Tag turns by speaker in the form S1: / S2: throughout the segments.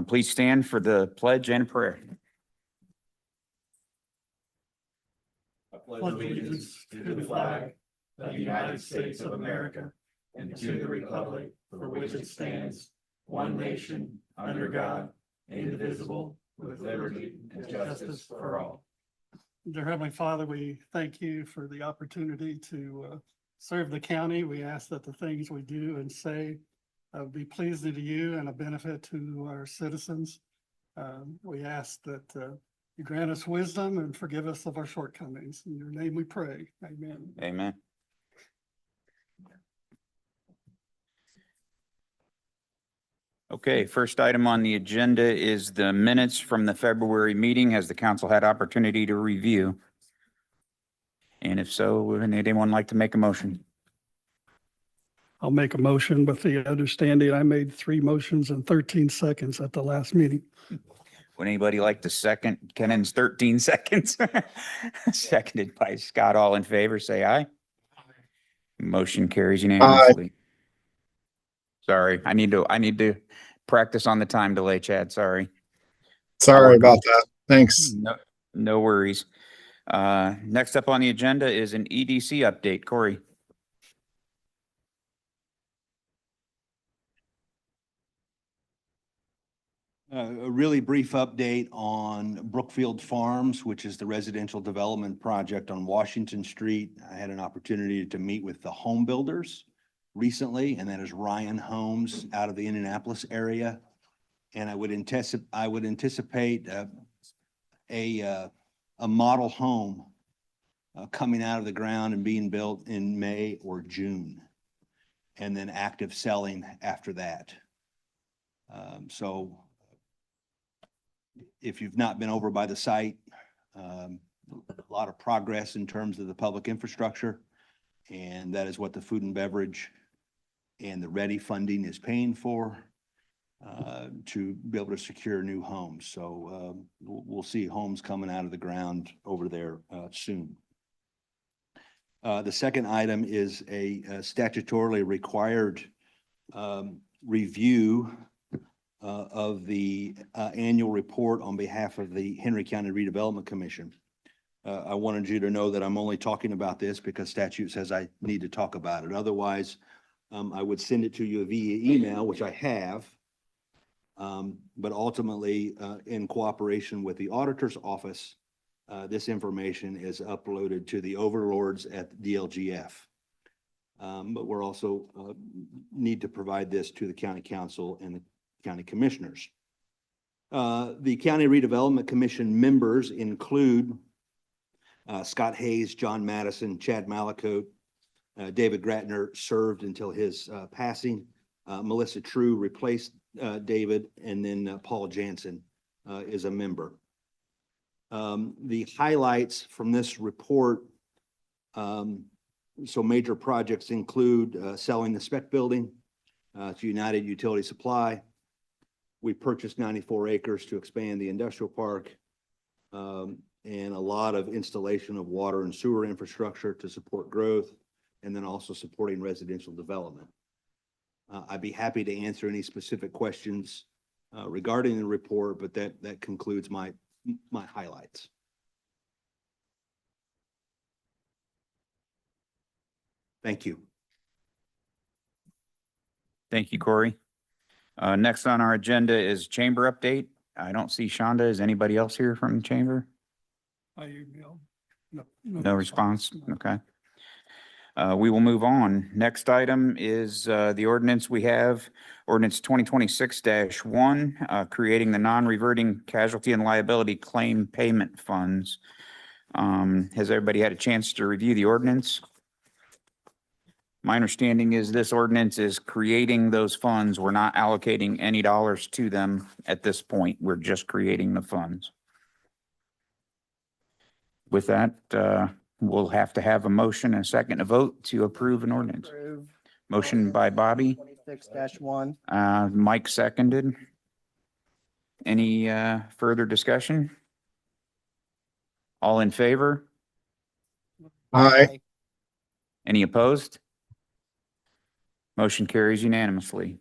S1: Please stand for the pledge and prayer.
S2: I pledge allegiance to the flag of the United States of America and to the republic for which it stands, one nation, under God, indivisible, with liberty and justice for all.
S3: Dear Heavenly Father, we thank you for the opportunity to serve the county. We ask that the things we do and say be pleasing to you and a benefit to our citizens. We ask that you grant us wisdom and forgive us of our shortcomings. In your name we pray. Amen.
S1: Amen. Okay, first item on the agenda is the minutes from the February meeting. Has the council had opportunity to review? And if so, would anyone like to make a motion?
S3: I'll make a motion with the understanding I made 3 motions in 13 seconds at the last meeting.
S1: Would anybody like to second Kennan's 13 seconds? Seconded by Scott. All in favor, say aye. Motion carries unanimously. Sorry, I need to practice on the time delay, Chad. Sorry.
S4: Sorry about that. Thanks.
S1: No worries. Next up on the agenda is an EDC update. Corey.
S5: A really brief update on Brookfield Farms, which is the residential development project on Washington Street. I had an opportunity to meet with the home builders recently, and that is Ryan Homes out of the Indianapolis area. And I would anticipate a model home coming out of the ground and being built in May or June, and then active selling after that. So if you've not been over by the site, a lot of progress in terms of the public infrastructure, and that is what the food and beverage and the READY funding is paying for to be able to secure new homes. So we'll see homes coming out of the ground over there soon. The second item is a statutorily required review of the annual report on behalf of the Henry County Redevelopment Commission. I wanted you to know that I'm only talking about this because statute says I need to talk about it. Otherwise, I would send it to you via email, which I have. But ultimately, in cooperation with the auditor's office, this information is uploaded to the overlords at the DLGF. But we're also need to provide this to the county council and the county commissioners. The County Redevelopment Commission members include Scott Hayes, John Madison, Chad Malacote, David Gratner served until his passing. Melissa True replaced David, and then Paul Jansen is a member. The highlights from this report, so major projects include selling the spec building to United Utility Supply. We purchased 94 acres to expand the industrial park, and a lot of installation of water and sewer infrastructure to support growth, and then also supporting residential development. I'd be happy to answer any specific questions regarding the report, but that concludes my highlights. Thank you.
S1: Thank you, Corey. Next on our agenda is chamber update. I don't see Shonda. Is anybody else here from the chamber? No response. Okay. We will move on. Next item is the ordinance we have, ordinance 2026-1, creating the non-reverting casualty and liability claim payment funds. Has everybody had a chance to review the ordinance? My understanding is this ordinance is creating those funds. We're not allocating any dollars to them at this point. We're just creating the funds. With that, we'll have to have a motion and a second to vote to approve an ordinance.
S6: Approve.
S1: Motion by Bobby,
S6: 26-1.
S1: Mike seconded. Any further discussion? All in favor?
S4: Aye.
S1: Any opposed? Motion carries unanimously.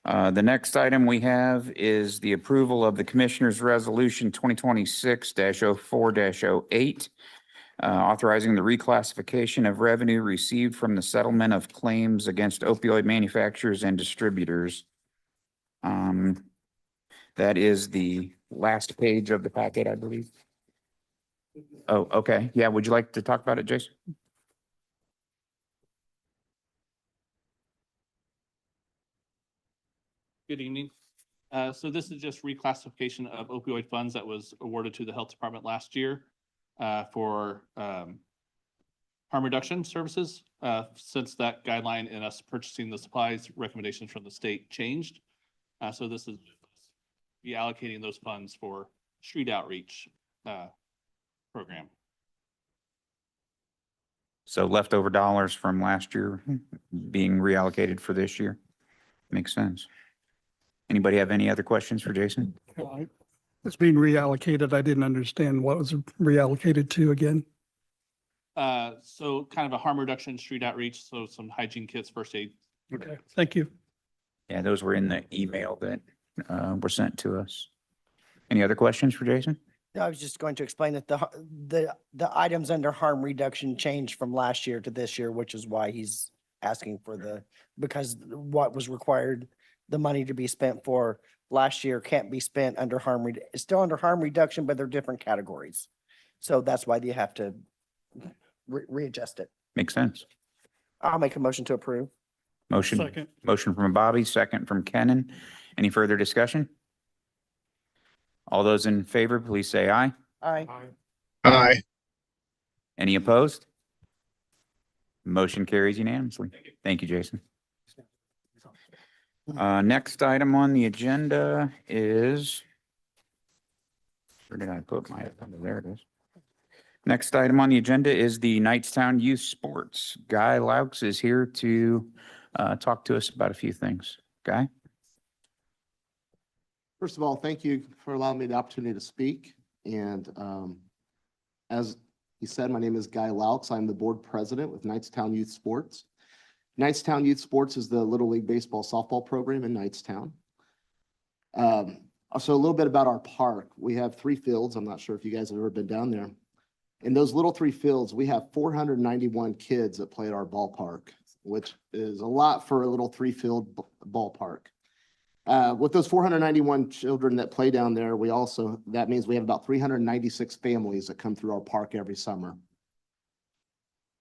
S1: The next item we have is the approval of the Commissioner's Resolution 2026-04-08, authorizing the reclassification of revenue received from the settlement of claims against opioid manufacturers and distributors. That is the last page of the packet, I believe. Oh, okay. Yeah, would you like to talk about it, Jason?
S6: Good evening. So this is just reclassification of opioid funds that was awarded to the Health Department last year for harm reduction services. Since that guideline and us purchasing the supplies recommendations from the state changed. So this is reallocating those funds for street outreach program.
S1: So leftover dollars from last year being reallocated for this year. Makes sense. Anybody have any other questions for Jason?
S3: It's being reallocated. I didn't understand what was reallocated to again.
S6: So kind of a harm reduction, street outreach, so some hygiene kits, first aid.
S3: Okay, thank you.
S1: Yeah, those were in the email that were sent to us. Any other questions for Jason?
S7: I was just going to explain that the items under harm reduction changed from last year to this year, which is why he's asking for because what was required, the money to be spent for last year can't be spent under it's still under harm reduction, but they're different categories. So that's why you have to readjust it.
S1: Makes sense.
S7: I'll make a motion to approve.
S1: Motion,
S3: Second.
S1: motion from Bobby, second from Kenan. Any further discussion? All those in favor, please say aye.
S7: Aye.
S4: Aye.
S1: Any opposed? Motion carries unanimously. Thank you, Jason. Next item on the agenda is, where did I put my, there it is. Next item on the agenda is the Knightstown Youth Sports. Guy Laux is here to talk to us about a few things. Guy?
S8: First of all, thank you for allowing me the opportunity to speak. And as he said, my name is Guy Laux. I'm the board president with Knightstown Youth Sports. Knightstown Youth Sports is the Little League Baseball softball program in Knightstown. So a little bit about our park. We have 3 fields. I'm not sure if you guys have ever been down there. In those little 3 fields, we have 491 kids that play at our ballpark, which is a lot for a little 3-field ballpark. With those 491 children that play down there, that means we have about 396 families that come through our park every summer.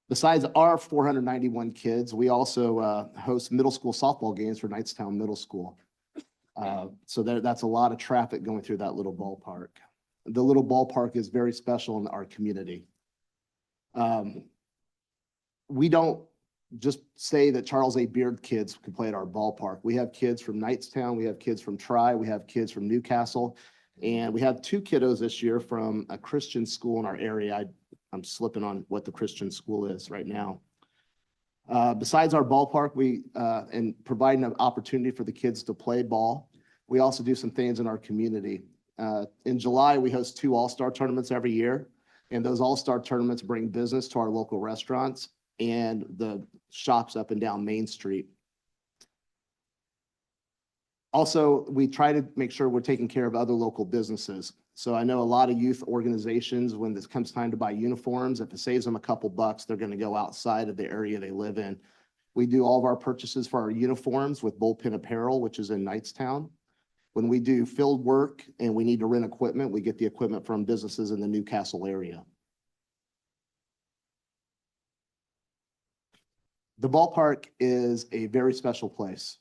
S8: Besides our 491 kids, we also host middle school softball games for Knightstown Middle School. So that's a lot of traffic going through that little ballpark. The little ballpark is very special in our community. We don't just say that Charles A. Beard kids can play at our ballpark. We have kids from Knightstown, we have kids from Tri, we have kids from Newcastle, and we have 2 kiddos this year from a Christian school in our area. I'm slipping on what the Christian school is right now. Besides our ballpark, and providing an opportunity for the kids to play ball, we also do some things in our community. In July, we host 2 all-star tournaments every year, and those all-star tournaments bring business to our local restaurants and the shops up and down Main Street. Also, we try to make sure we're taking care of other local businesses. So I know a lot of youth organizations, when this comes time to buy uniforms, if it saves them a couple bucks, they're going to go outside of the area they live in. We do all of our purchases for our uniforms with Bullpen Apparel, which is in Knightstown. When we do field work and we need to rent equipment, we get the equipment from businesses in the Newcastle area. The ballpark is a very special place.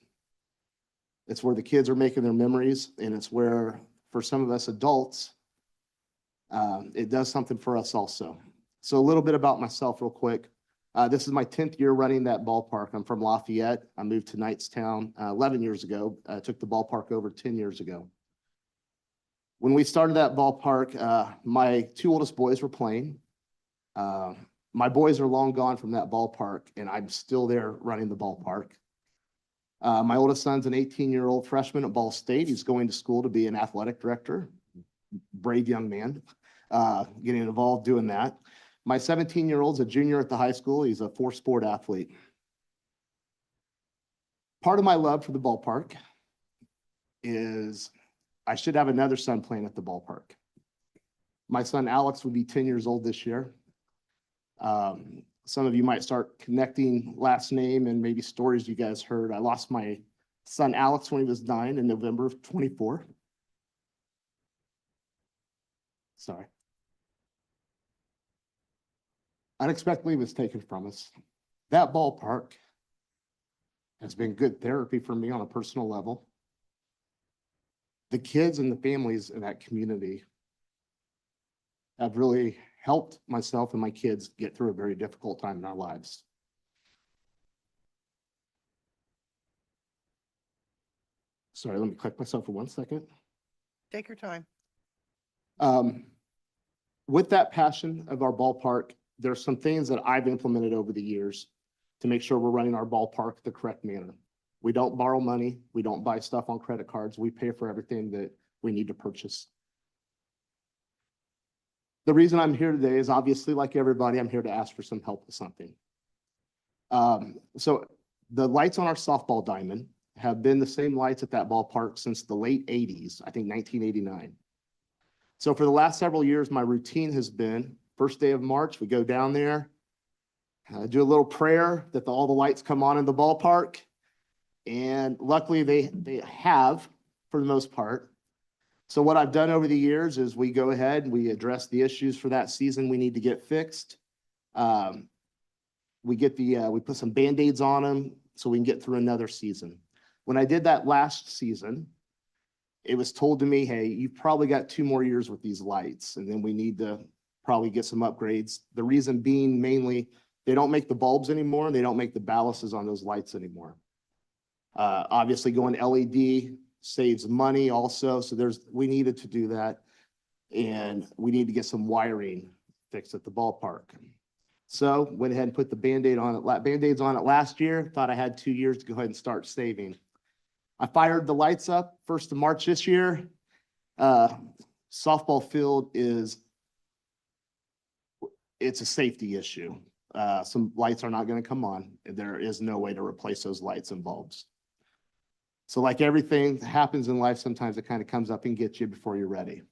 S8: It's where the kids are making their memories, and it's where, for some of us adults, it does something for us also. So a little bit about myself real quick. This is my 10th year running that ballpark. I'm from Lafayette. I moved to Knightstown 11 years ago. I took the ballpark over 10 years ago. When we started that ballpark, my 2 oldest boys were playing. My boys are long gone from that ballpark, and I'm still there running the ballpark. My oldest son's an 18-year-old freshman at Ball State. He's going to school to be an athletic director. Brave young man, getting involved doing that. My 17-year-old's a junior at the high school. He's a 4-sport athlete. Part of my love for the ballpark is I should have another son playing at the ballpark. My son Alex would be 10 years old this year. Some of you might start connecting last name and maybe stories you guys heard. I lost my son Alex when he was 9 in November of 24. Sorry. Unexpectedly was taken from us. That ballpark has been good therapy for me on a personal level. The kids and the families in that community have really helped myself and my kids get through a very difficult time in our lives. Sorry, let me collect myself for 1 second.
S7: Take your time.
S8: With that passion of our ballpark, there's some things that I've implemented over the years to make sure we're running our ballpark the correct manner. We don't borrow money. We don't buy stuff on credit cards. We pay for everything that we need to purchase. The reason I'm here today is obviously, like everybody, I'm here to ask for some help with something. So the lights on our softball diamond have been the same lights at that ballpark since the late 80s, I think 1989. So for the last several years, my routine has been first day of March, we go down there, do a little prayer that all the lights come on in the ballpark. And luckily they have for the most part. So what I've done over the years is we go ahead and we address the issues for that season we need to get fixed. We put some Band-Aids on them so we can get through another season. When I did that last season, it was told to me, hey, you've probably got 2 more years with these lights, and then we need to probably get some upgrades. The reason being mainly they don't make the bulbs anymore, and they don't make the ballasts on those lights anymore. Obviously going LED saves money also. So we needed to do that, and we need to get some wiring fixed at the ballpark. So went ahead and put the Band-Aid on it. Band-Aids on it last year, thought I had 2 years to go ahead and start saving. I fired the lights up 1st of March this year. Softball field it's a safety issue. Some lights are not going to come on. There is no way to replace those lights and bulbs. So like everything that happens in life, sometimes it kind of comes up and gets you before you're ready.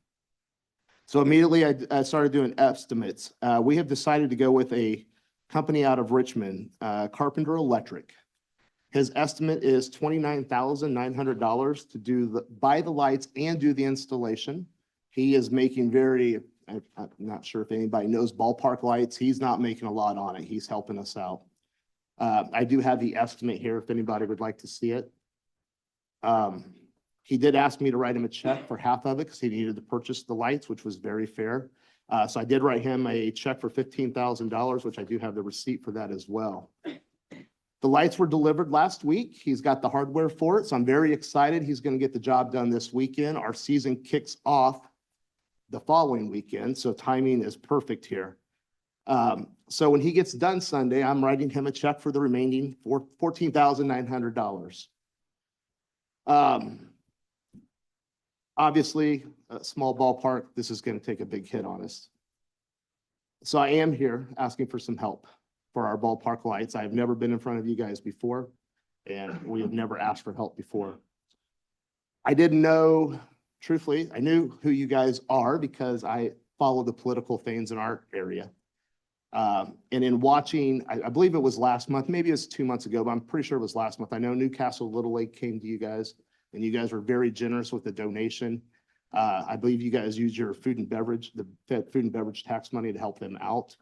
S8: So immediately I started doing estimates. We have decided to go with a company out of Richmond, Carpenter Electric. His estimate is $29,900 to buy the lights and do the installation. He is making I'm not sure if anybody knows ballpark lights. He's not making a lot on it. He's helping us out. I do have the estimate here if anybody would like to see it. He did ask me to write him a check for half of it because he needed to purchase the lights, which was very fair. So I did write him a check for $15,000, which I do have the receipt for that as well. The lights were delivered last week. He's got the hardware for it, so I'm very excited. He's going to get the job done this weekend. Our season kicks off the following weekend, so timing is perfect here. So when he gets done Sunday, I'm writing him a check for the remaining $14,900. Obviously, a small ballpark, this is going to take a big hit on us. So I am here asking for some help for our ballpark lights. I've never been in front of you guys before, and we have never asked for help before. I didn't know, truthfully, I knew who you guys are because I follow the political things in our area. And in watching, I believe it was last month, maybe it was 2 months ago, but I'm pretty sure it was last month. I know Newcastle Little League came to you guys, and you guys were very generous with the donation. I believe you guys used your food and beverage, the food and beverage tax money to help them out.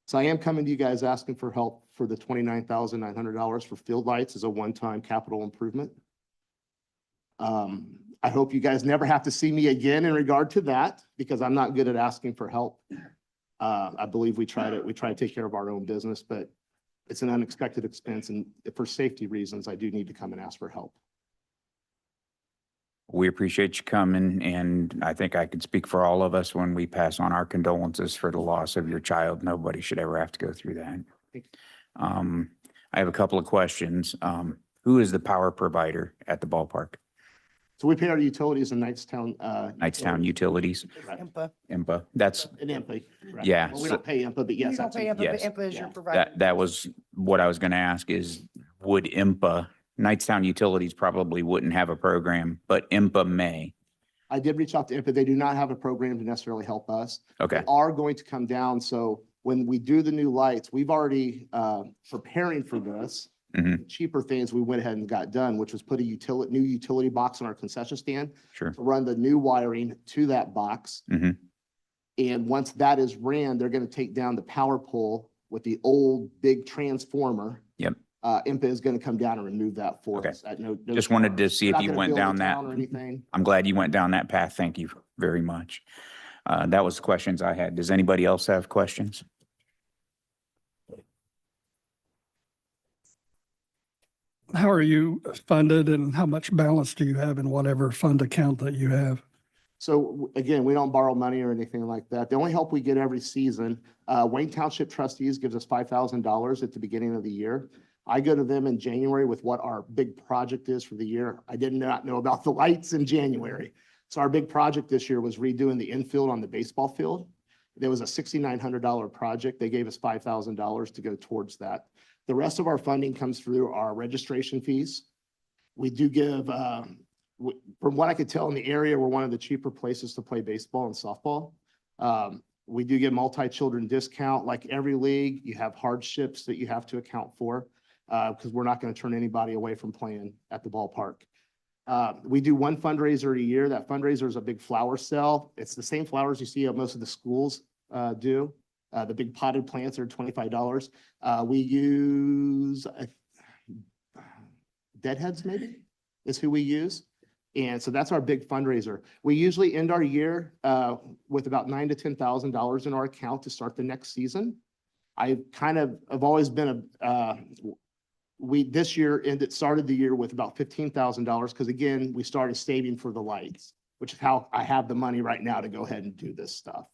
S8: So I am coming to you guys asking for help for the $29,900 for field lights as a one-time capital improvement. I hope you guys never have to see me again in regard to that because I'm not good at asking for help. I believe we try to take care of our own business, but it's an unexpected expense, and for safety reasons, I do need to come and ask for help.
S1: We appreciate you coming, and I think I could speak for all of us when we pass on our condolences for the loss of your child. Nobody should ever have to go through that. I have a couple of questions. Who is the power provider at the ballpark?
S8: So we pay our utilities in Knightstown.
S1: Knightstown Utilities,
S8: Right.
S7: IMPA.
S1: IMPA. That's,
S8: In IMPA. right.
S1: Yeah,
S8: Well, we
S1: so-
S8: don't pay IMPA, but yes,
S7: You don't
S8: that's.
S7: pay IMPA,
S1: yes.
S7: but IMPA is your
S8: Yeah.
S7: provider.
S1: that was what I was going to ask is, would IMPA Knightstown Utilities probably wouldn't have a program, but IMPA may.
S8: I did reach out to IMPA. They do not have a program to necessarily help us.
S1: Okay,
S8: They are going to come down. So when we do the new lights, we've already preparing for this.
S1: Mhm.
S8: Cheaper things we went ahead and got done, which was put a new utility box on our concession stand
S1: sure.
S8: to run the new wiring to that box.
S1: Mhm.
S8: And once that is ran, they're going to take down the power pole with the old big transformer.
S1: Yep.
S8: IMPA is going to come down and remove that for
S1: Okay.
S8: us at no.
S1: Just wanted to
S8: charge.
S1: see
S8: They're
S1: if
S8: not
S1: you
S8: gonna
S1: went
S8: build a
S1: down that.
S8: town Or anything.
S1: I'm glad you went down that path. Thank you very much. That was the questions I had. Does anybody else have questions?
S3: How are you funded and how much balance do you have in whatever fund account that you have?
S8: So again, we don't borrow money or anything like that. The only help we get every season, Wayne Township Trustees gives us $5,000 at the beginning of the year. I go to them in January with what our big project is for the year. I did not know about the lights in January. So our big project this year was redoing the infield on the baseball field. There was a $6,900 project. They gave us $5,000 to go towards that. The rest of our funding comes through our registration fees. We do give, from what I could tell in the area, we're one of the cheaper places to play baseball and softball. We do get multi-children discount. Like every league, you have hardships that you have to account for because we're not going to turn anybody away from playing at the ballpark. We do one fundraiser a year. That fundraiser is a big flower sale. It's the same flowers you see at most of the schools do. The big potted plants are $25. We use Deadheads maybe is who we use. And so that's our big fundraiser. We usually end our year with about $9,000 to $10,000 in our account to start the next season. I kind of have always been this year started the year with about $15,000 because again, we started saving for the lights, which is how I have the money right now to go ahead and do this stuff.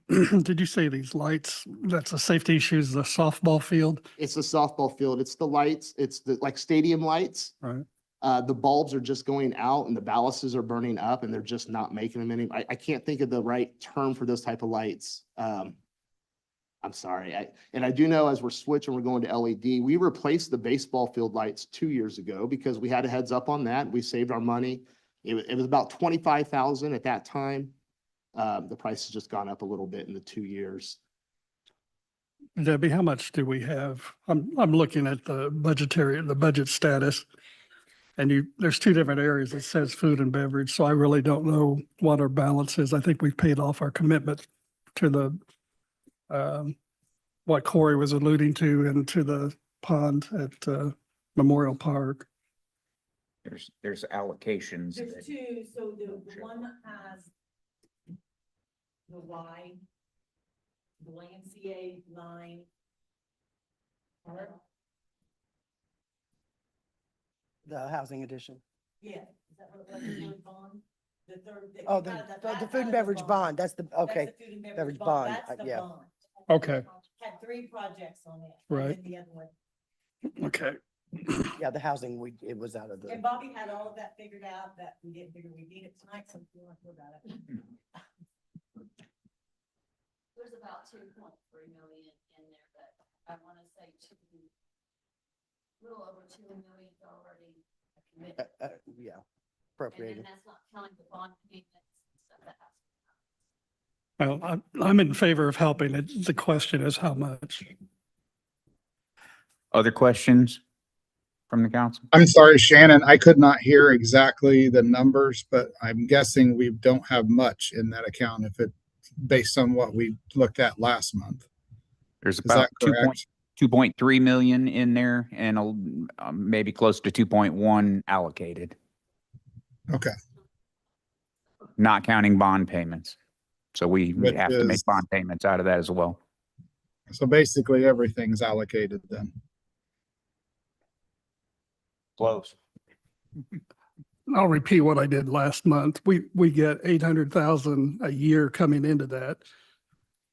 S3: Did you say these lights, that's a safety issue, is the softball field?
S8: It's the softball field. It's the lights. It's the like stadium lights.
S3: Right.
S8: The bulbs are just going out and the ballasts are burning up and they're just not making them any. I can't think of the right term for those type of lights. I'm sorry. I do know as we're switching, we're going to LED. We replaced the baseball field lights 2 years ago because we had a heads up on that. We saved our money. It was about 25,000 at that time. The price has just gone up a little bit in the 2 years.
S3: Debbie, how much do we have? I'm looking at the budget status. And there's two different areas. It says food and beverage, so I really don't know what our balance is. I think we've paid off our commitment to the what Corey was alluding to and to the pond at Memorial Park.
S1: There's allocations.
S9: There's two, so the one that has the Y, the YMCA line.
S7: The housing edition.
S9: Yeah, is that what it was, the third bond? The third.
S7: Oh,
S9: kind of
S7: the
S9: that
S7: food
S9: kind
S7: and
S9: of
S7: beverage bond, that's the,
S9: That's
S7: okay.
S9: the food and
S7: beverage
S9: beverage
S7: bond,
S9: bond, that's the
S7: yeah.
S9: bond.
S3: Okay,
S9: Had 3 projects on it.
S3: Right.
S9: And then the other one.
S3: okay.
S7: Yeah, the housing, it was out of
S9: And
S7: the,
S9: Bobby had all of that figured out, that we didn't figure we'd need it tonight, so we don't have to worry about it.
S10: There's about 2.3 million in there, but I want to say little over 2 million already committed.
S7: yeah,
S10: And
S7: appropriated.
S10: then that's not counting the bond payments and stuff that has.
S3: Well, I'm in favor of helping. The question is how much?
S1: Other questions from the council?
S4: I'm sorry, Shannon, I could not hear exactly the numbers, but I'm guessing we don't have much in that account if it, based on what we looked at last month.
S1: There's
S4: Is
S1: about
S4: that correct?
S1: 2.3 million in there and maybe close to 2.1 allocated,
S4: Okay,
S1: not counting bond payments. So we
S4: Which
S1: have to make
S4: is-
S1: bond payments out of that as well.
S4: so basically everything's allocated then.
S1: Close.
S3: I'll repeat what I did last month. We get 800,000 a year coming into that.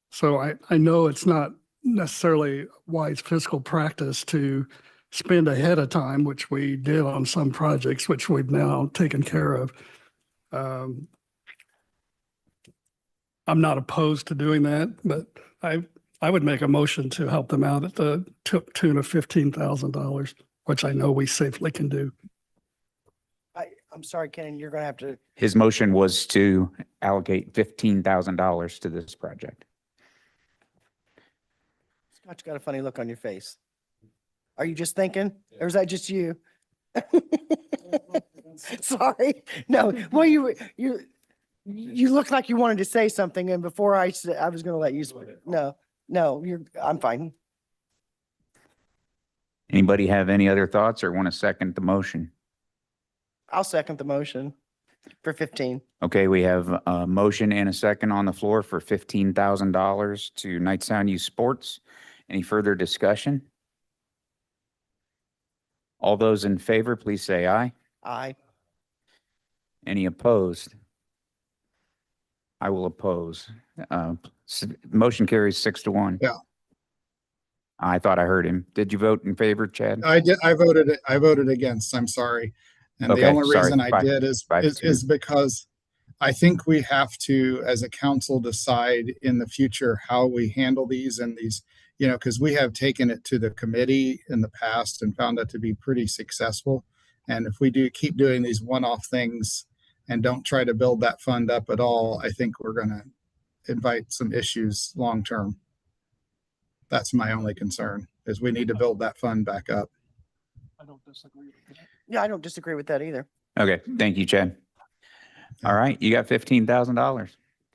S3: So I know it's not necessarily wise fiscal practice to spend ahead of time, which we did on some projects, which we've now taken care of. I'm not opposed to doing that, but I would make a motion to help them out at the tune of $15,000, which I know we safely can do.
S7: I'm sorry, Ken, you're gonna have to,
S1: His motion was to allocate $15,000 to this project.
S7: Scott's got a funny look on your face. Are you just thinking, or is that just you? Sorry, no, well, you look like you wanted to say something, and before I said, I was gonna let you speak. No, I'm fine.
S1: Anybody have any other thoughts or want to second the motion?
S7: I'll second the motion for 15.
S1: Okay, we have a motion and a second on the floor for $15,000 to Night Sound Youth Sports. Any further discussion? All those in favor, please say aye.
S7: Aye.
S1: Any opposed? I will oppose. Motion carries 6-1.
S4: Yeah.
S1: I thought I heard him. Did you vote in favor, Chad?
S4: I voted against, I'm sorry. And the
S1: Okay,
S4: only
S1: sorry.
S4: reason I
S1: Five-
S4: did is
S1: 5-2.
S4: because I think we have to, as a council, decide in the future how we handle these and these, because we have taken it to the committee in the past and found it to be pretty successful. And if we do keep doing these one-off things and don't try to build that fund up at all, I think we're going to invite some issues long-term. That's my only concern, is we need to build that fund back up.
S3: I don't disagree with that.
S7: Yeah, I don't disagree with that either.
S1: Okay, thank you, Chad. All right, you got $15,000.
S8: Can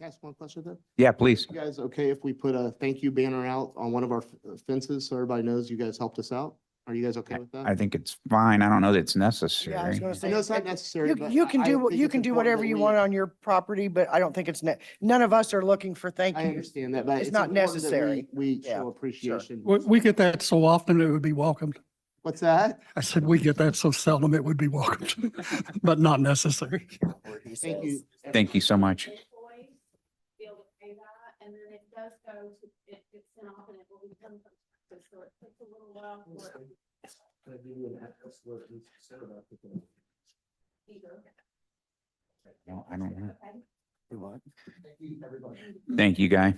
S8: I ask one question though?
S1: Yeah, please.
S8: You guys okay if we put a thank you banner out on one of our fences so everybody knows you guys helped us out? Are you guys okay with that?
S1: I think it's fine. I don't know that it's
S7: Yeah, I was
S1: necessary.
S7: gonna
S8: I
S7: say.
S8: know it's not necessary,
S7: You,
S8: but
S7: you can
S8: I
S7: do,
S8: think
S7: you
S8: it's
S7: can do
S8: important
S7: whatever
S8: that
S7: you
S8: we-
S7: want on your property, but I don't think it's none of us are looking for thank
S8: I
S7: you.
S8: understand that, but
S7: It's
S8: it's
S7: not
S8: important that
S7: necessary.
S8: We
S7: Yeah,
S8: show appreciation.
S3: We get that so often, it would be welcomed.
S8: What's that?
S3: I said, we get that so seldom, it would be welcomed, but not necessary.
S8: Thank you.
S1: Thank you so much.
S10: Employees Be able to pay that, and then it does go to, it gets sent off and it will become, so it takes a little while for it either.
S1: No, I don't know.
S10: Okay.
S1: Thank you, Guy.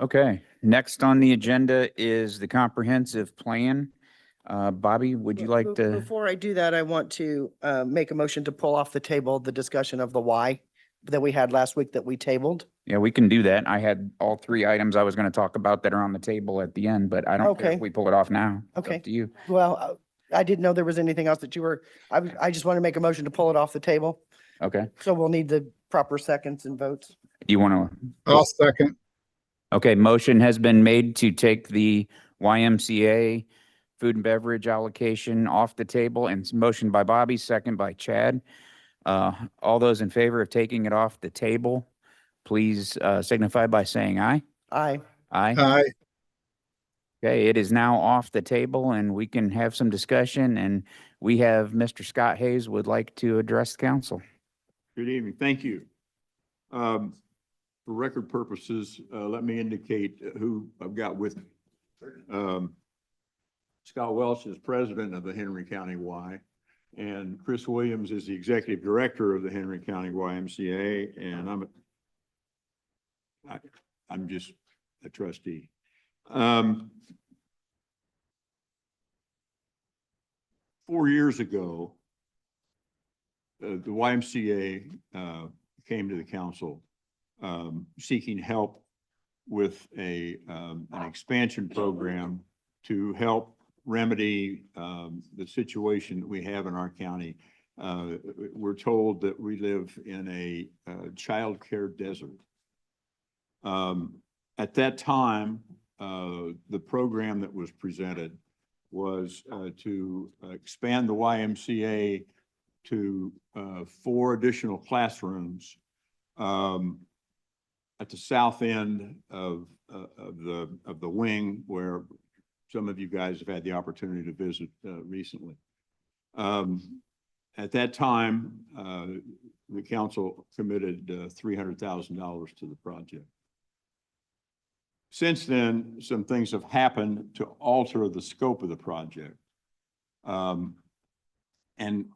S1: Okay, next on the agenda is the comprehensive plan. Bobby, would you like to?
S7: Before I do that, I want to make a motion to pull off the table the discussion of the why that we had last week that we tabled.
S1: Yeah, we can do that. I had all three items I was going to talk about that are on the table at the end, but I don't care
S7: Okay.
S1: if we pull it off now. It's up
S7: Okay.
S1: to you.
S7: Well, I didn't know there was anything else that you were, I just want to make a motion to pull it off the table.
S1: Okay.
S7: So we'll need the proper seconds and votes.
S1: Do you want to?
S4: I'll second.
S1: Okay, motion has been made to take the YMCA food and beverage allocation off the table, and it's motion by Bobby, second by Chad. All those in favor of taking it off the table, please signify by saying aye.
S7: Aye.
S1: Aye.
S4: Aye.
S1: Okay, it is now off the table and we can have some discussion, and we have Mr. Scott Hayes would like to address the council.
S11: Good evening. Thank you. For record purposes, let me indicate who I've got with me. Scott Welch is president of the Henry County Y, and Chris Williams is the executive director of the Henry County YMCA, and I'm just a trustee. 4 years ago, the YMCA came to the council seeking help with an expansion program to help remedy the situation that we have in our county. We're told that we live in a childcare desert. At that time, the program that was presented was to expand the YMCA to 4 additional classrooms at the south end of the wing, where some of you guys have had the opportunity to visit recently. At that time, the council committed $300,000 to the project. Since then, some things have happened to alter the scope of the project. And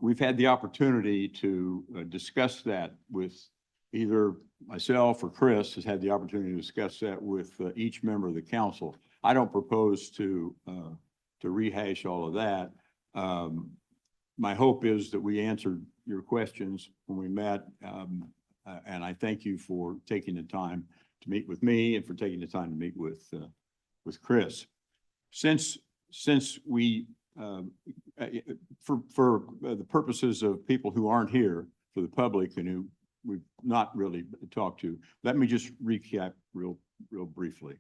S11: we've had the opportunity to discuss that with either myself or Chris has had the opportunity to discuss that with each member of the council. I don't propose to rehash all of that. My hope is that we answered your questions when we met. And I thank you for taking the time to meet with me and for taking the time to meet with Chris. Since we, for the purposes of people who aren't here, for the public and who we've not really talked to, let me just recap real briefly.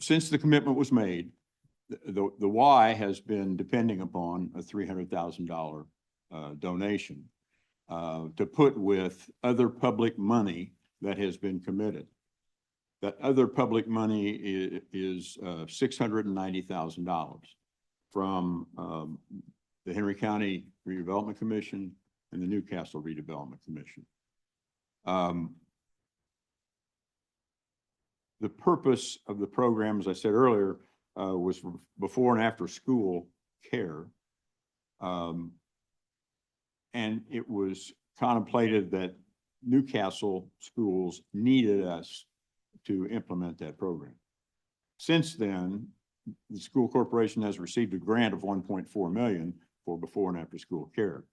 S11: Since the commitment was made, the Y has been depending upon a $300,000 donation to put with other public money that has been committed. That other public money is $690,000 from the Henry County Redevelopment Commission and the Newcastle Redevelopment Commission. The purpose of the program, as I said earlier, was before and after school care. And it was contemplated that Newcastle schools needed us to implement that program. Since then, the school corporation has received a grant of 1.4 million for before and after school care.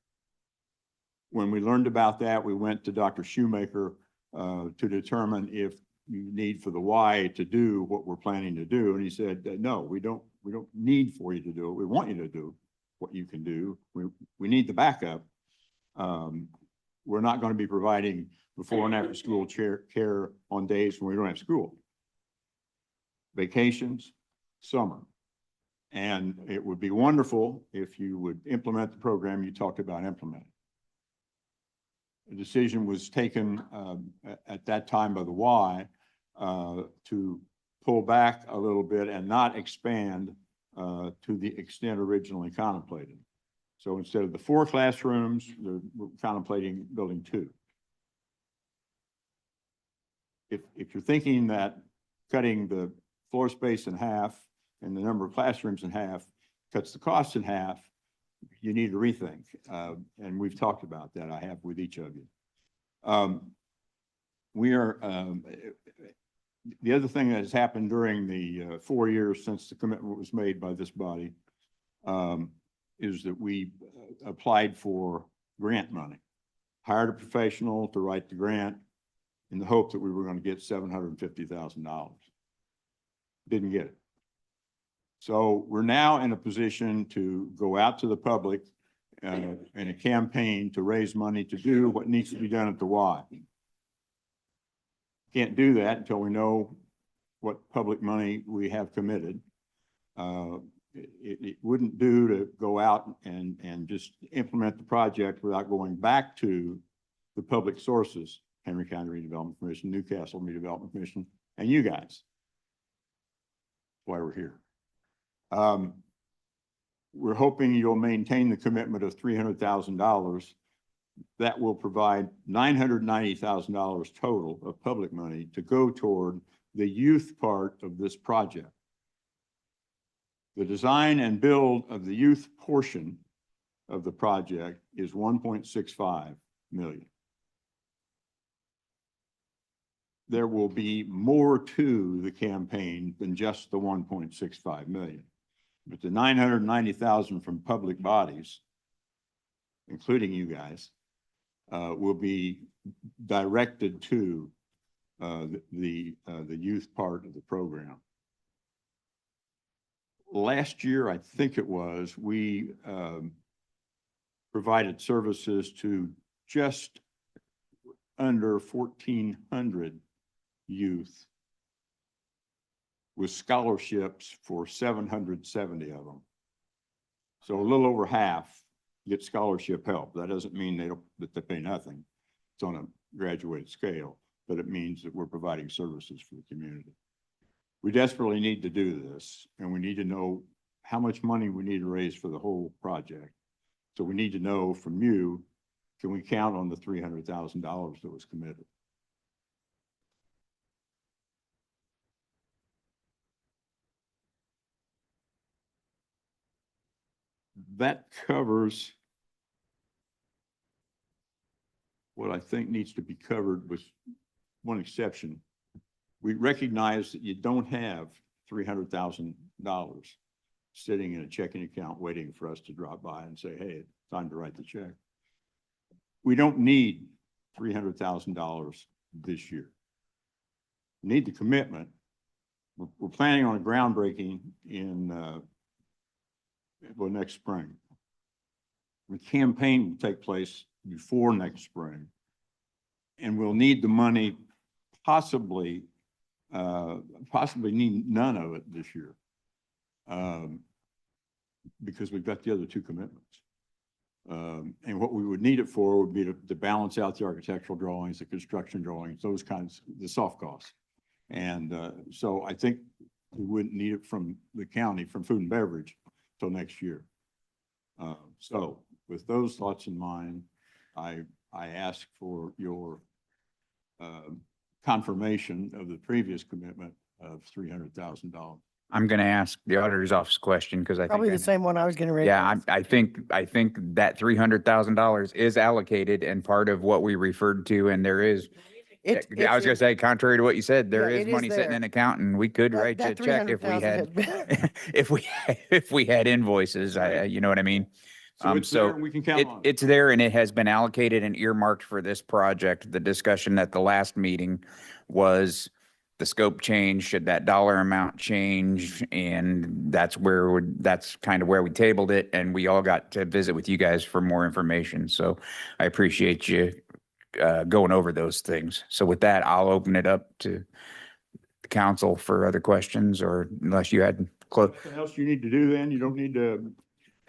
S11: When we learned about that, we went to Dr. Shoemaker to determine if you need for the Y to do what we're planning to do. And he said, no, we don't need for you to do it. We want you to do what you can do. We need the backup. We're not going to be providing before and after school care on days when we don't have school. Vacations, summer. And it would be wonderful if you would implement the program you talked about implementing. A decision was taken at that time by the Y to pull back a little bit and not expand to the extent originally contemplated. So instead of the 4 classrooms, we're contemplating building 2. If you're thinking that cutting the floor space in half and the number of classrooms in half cuts the cost in half, you need to rethink. And we've talked about that, I have with each of you. The other thing that has happened during the 4 years since the commitment was made by this body is that we applied for grant money, hired a professional to write the grant in the hope that we were going to get $750,000. Didn't get it. So we're now in a position to go out to the public in a campaign to raise money to do what needs to be done at the Y. Can't do that until we know what public money we have committed. It wouldn't do to go out and just implement the project without going back to the public sources, Henry County Redevelopment Commission, Newcastle Redevelopment Commission, and you guys. That's why we're here. We're hoping you'll maintain the commitment of $300,000. That will provide $990,000 total of public money to go toward the youth part of this project. The design and build of the youth portion of the project is $1.65 million. There will be more to the campaign than just the $1.65 million. But the $990,000 from public bodies, including you guys, will be directed to the youth part of the program. Last year, I think it was, we provided services to just under 1,400 youth with scholarships for 770 of them. So a little over half get scholarship help. That doesn't mean that they pay nothing. It's on a graduated scale, but it means that we're providing services for the community. We desperately need to do this, and we need to know how much money we need to raise for the whole project. So we need to know from you, can we count on the $300,000 that was committed? That covers what I think needs to be covered with one exception. We recognize that you don't have $300,000 sitting in a checking account waiting for us to drop by and say, hey, it's time to write the check. We don't need $300,000 this year. We need the commitment. We're planning on a groundbreaking in, next spring. The campaign will take place before next spring. And we'll need the money possibly need none of it this year. Because we've got the other two commitments. And what we would need it for would be to balance out the architectural drawings, the construction drawings, those kinds, the soft costs. And so I think we wouldn't need it from the county, from food and beverage, till next year. So with those thoughts in mind, I ask for your confirmation of the previous commitment of $300,000.
S1: I'm going to ask the auditor's office question because I think.
S7: Probably the same one I was gonna raise.
S1: Yeah, I think that $300,000 is allocated and part of what we referred to, and there is, I was gonna say, contrary to what you said, there
S7: Yeah,
S1: is
S7: it is
S1: money sitting
S7: there.
S1: in account, and we could write you a check if we had, if we had invoices, you know what I mean?
S11: So it's there and we can count on it.
S1: It's there and it has been allocated and earmarked for this project. The discussion at the last meeting was the scope change, should that dollar amount change? And that's kind of where we tabled it, and we all got to visit with you guys for more information. So I appreciate you going over those things. So with that, I'll open it up to the council for other questions, or unless you had close.
S11: What else you need to do then? You don't need to.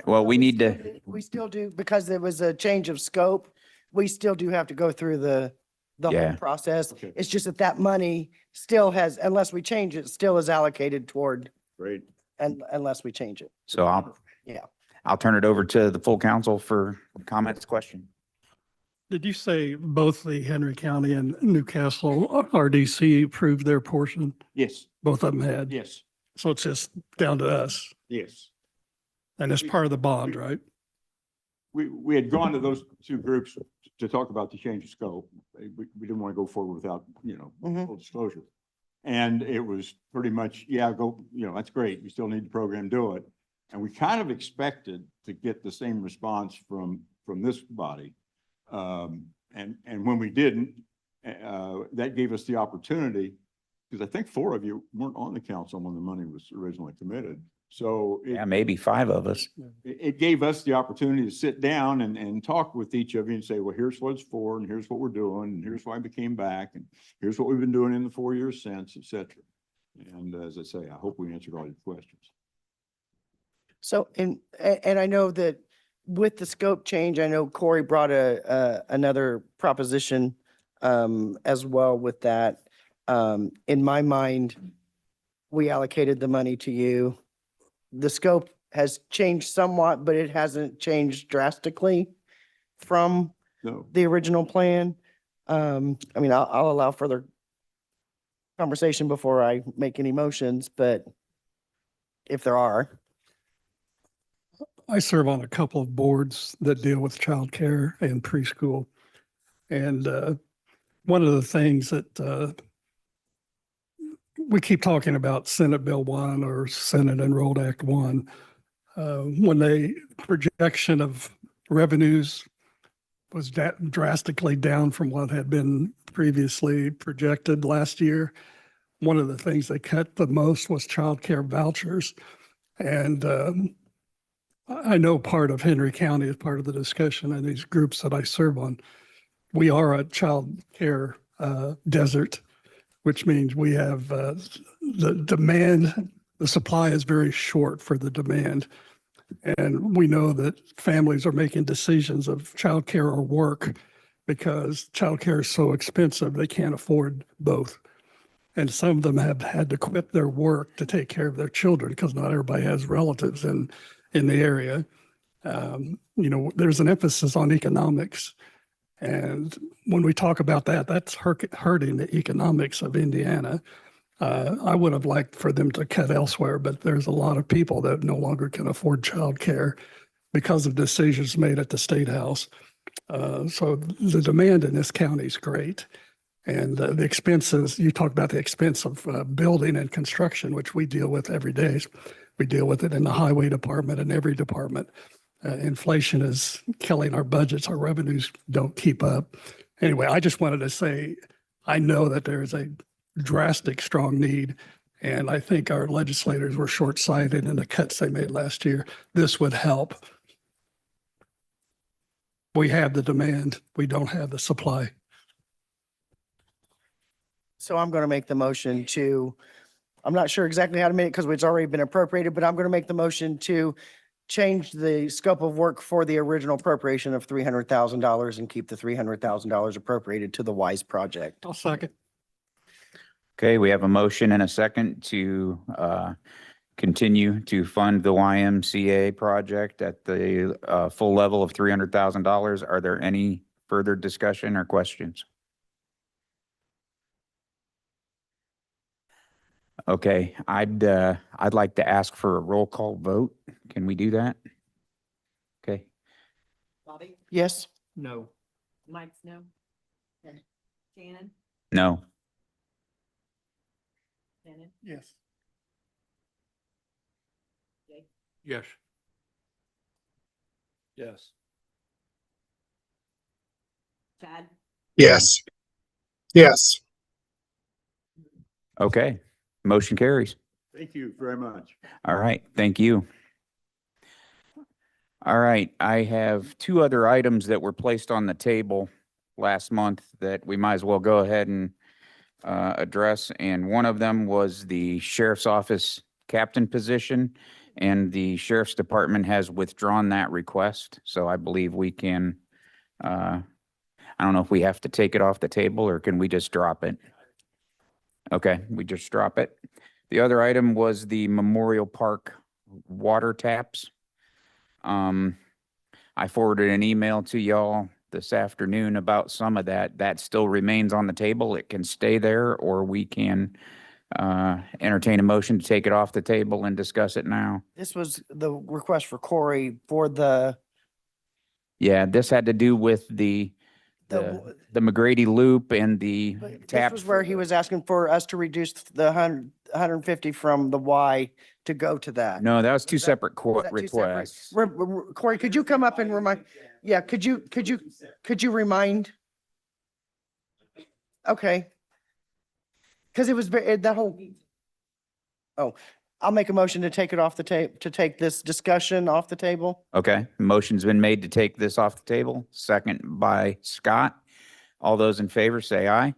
S1: Well, we need to,
S7: We still do, because there was a change of scope, we still do have to go through the
S1: Yeah.
S7: whole process.
S11: Okay.
S7: It's just that money still has, unless we change it, still is allocated toward,
S11: Great.
S7: and unless we change it.
S1: so
S7: Yeah.
S1: I'll turn it over to the full council for comments, question.
S3: Did you say both the Henry County and Newcastle RDC approved their portion?
S11: Yes,
S3: Both of them had?
S11: yes,
S3: So it's just down to us,
S11: yes.
S3: and it's part of the bond, right?
S11: We had gone to those two groups to talk about the change of scope. We didn't want to go forward without,
S7: Mhm.
S11: full disclosure. And it was pretty much, yeah, go, that's great. We still need the program, do it. And we kind of expected to get the same response from this body. And when we didn't, that gave us the opportunity, because I think 4 of you weren't on the council when the money was originally committed. So
S1: Yeah, maybe 5 of us.
S11: it gave us the opportunity to sit down and talk with each of you and say, well, here's what it's for, and here's what we're doing, and here's why we came back, and here's what we've been doing in the 4 years since, et cetera. And as I say, I hope we answered all your questions.
S7: So, and I know that with the scope change, I know Corey brought another proposition as well with that. In my mind, we allocated the money to you. The scope has changed somewhat, but it hasn't changed drastically from
S11: No,
S7: the original plan. I mean, I'll allow further conversation before I make any motions, but if there are.
S3: I serve on a couple of boards that deal with childcare and preschool. And one of the things that we keep talking about Senate Bill 1 or Senate Enrolled Act 1, when the projection of revenues was drastically down from what had been previously projected last year. One of the things they cut the most was childcare vouchers. And I know part of Henry County is part of the discussion and these groups that I serve on. We are a child care desert, which means we have the demand, the supply is very short for the demand. And we know that families are making decisions of childcare or work because childcare is so expensive, they can't afford both. And some of them have had to quit their work to take care of their children because not everybody has relatives in the area. There's an emphasis on economics. And when we talk about that, that's hurting the economics of Indiana. I would have liked for them to cut elsewhere, but there's a lot of people that no longer can afford childcare because of decisions made at the State House. So the demand in this county is great. And the expenses, you talked about the expense of building and construction, which we deal with every day. We deal with it in the highway department and every department. Inflation is killing our budgets. Our revenues don't keep up. Anyway, I just wanted to say, I know that there is a drastic, strong need. And I think our legislators were short-sighted in the cuts they made last year. This would help. We have the demand. We don't have the supply.
S7: So I'm going to make the motion to, I'm not sure exactly how to make it because it's already been appropriated, but I'm going to make the motion to change the scope of work for the original appropriation of $300,000 and keep the $300,000 appropriated to the WISE project.
S3: I'll second.
S1: Okay, we have a motion and a second to continue to fund the YMCA project at the full level of $300,000. Are there any further discussion or questions? Okay, I'd like to ask for a roll call vote. Can we do that? Okay,
S9: Bobby?
S7: Yes?
S3: No.
S9: Mike's no? Shannon?
S1: no.
S9: Shannon?
S3: Yes.
S9: Jake?
S3: Yes.
S5: Yes.
S9: Chad?
S4: Yes. Yes.
S1: Okay, motion carries.
S11: Thank you very much.
S1: All right, thank you. All right, I have two other items that were placed on the table last month that we might as well go ahead and address. And one of them was the sheriff's office captain position, and the sheriff's department has withdrawn that request. So I believe we can, I don't know if we have to take it off the table or can we just drop it? Okay, we just drop it. The other item was the Memorial Park water taps. I forwarded an email to y'all this afternoon about some of that. That still remains on the table. It can stay there, or we can entertain a motion to take it off the table and discuss it now.
S7: This was the request for Corey for the,
S1: Yeah, this had to do with the McGrady Loop and the
S7: this
S1: taps.
S7: was where he was asking for us to reduce the 150 from the Y to go to that.
S1: No, that was two separate
S7: Was that two separate?
S1: requests.
S7: Corey, could you come up and remind, yeah, could you remind? Okay. Because it was very, that whole, oh, I'll make a motion to take it off the tape, to take this discussion off the table.
S1: Okay, motion's been made to take this off the table, second by Scott. All those in favor say aye.